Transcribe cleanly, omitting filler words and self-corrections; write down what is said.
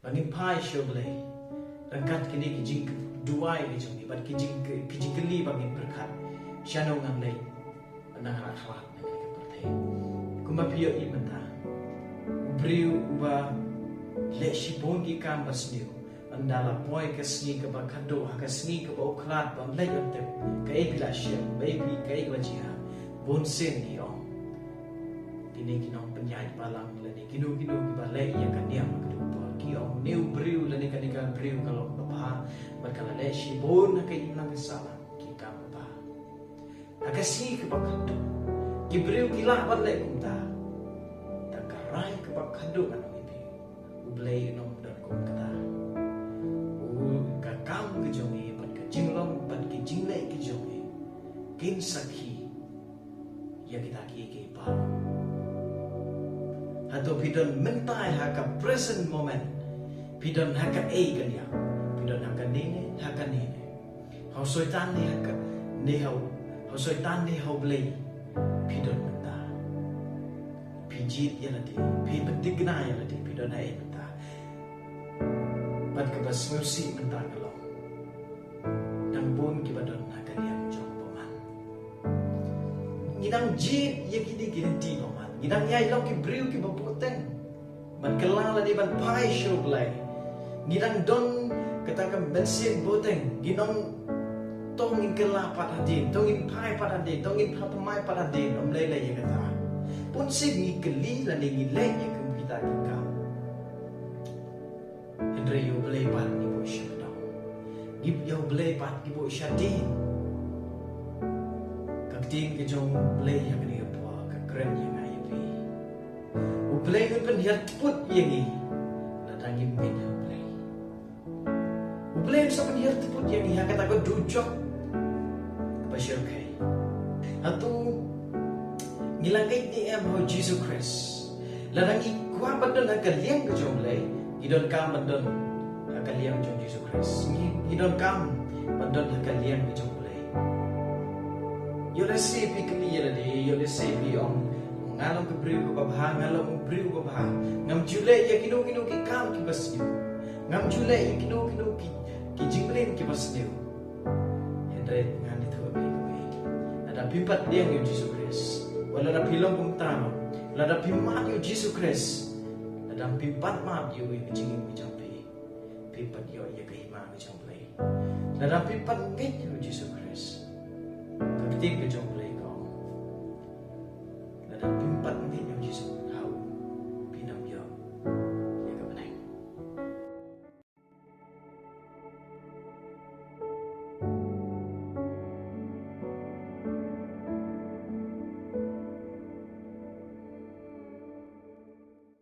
bangin pai shoblay rangkat kini kijing duai ni jong ni bat kijing keli bangin berkat shanong ngang lay anang akhlak na kaya kapatay kumapiyo imanta briu uba le shibon ki kambas niyo andala boy ka sngi ka bakado ha ka sngi ka oklat bam lay yote kay bila siya baby kay wajiha bonsen ni o kini kinong penyai palang lani kinu ki balay ya kaniam kedupa ki o new briu lani kanika briu kalau bapa berkala le shibon ka ilang salah ki ka bapa akasi ka bakado ki briu kila balay kumta takarai ka bakado kan ibi ublay nom dan kum kata ka kam ke jongi pat ka jinglong pat ki jinglay ke jongi kin sakhi ya kita ki pa atau pidon mentai haka present moment pidon haka kan ya pidon haka nene hau soitan ni haka ni hau soitan ni hau blay pidon menta pijit ya lati pi pentigna ya lati pidon ai menta pat ka bas musi menta kalau dan pun ki badon haka yang jong paman ngidang jit ya kini ginti paman ngidang yai lau ki briu ki baputeng man kelang la di ban pai show blai ngidang don katakan bensin boteng ginong tong in kelah padadin tong in pai padadin tong in pamai padadin om lele ya kata pun sig ni keli la ni ngile ya kum kita ka Andre yo blai pat ni bo shado gib yo blai pat ki bo shadin kaktin ke jong blai ya ni po ka kren ya Ublay ko pen hiat put yangi ladangin min ublay. Ublay sa pen hiat put yangi hakat ako dujok pasir kay. Atu ngilangay ni em ho Jesus Christ. Ladangi kwa bandon hakaliang ko jomlay idon kam bandon hakaliang jom Jesus Christ. Idon kam bandon hakaliang ko jomlay. Yo recipe kini yelade yo recipe om ngalong ke briu ko babha ngalong briu ko babha ngam jule ya kinu ki kam ki basniu ngam jule ya kinu ki jinglen ki basniu hendre ngan itu abi ada pimpat dia yo Jesus Christ wala ada pilong pung tama wala ada pimat yo Jesus Christ ada pimpat mat yo ki jingin ki jampi pimpat yo ya ke hima ki jampi ada pimpat ngit yo Jesus Christ ketik ke jampi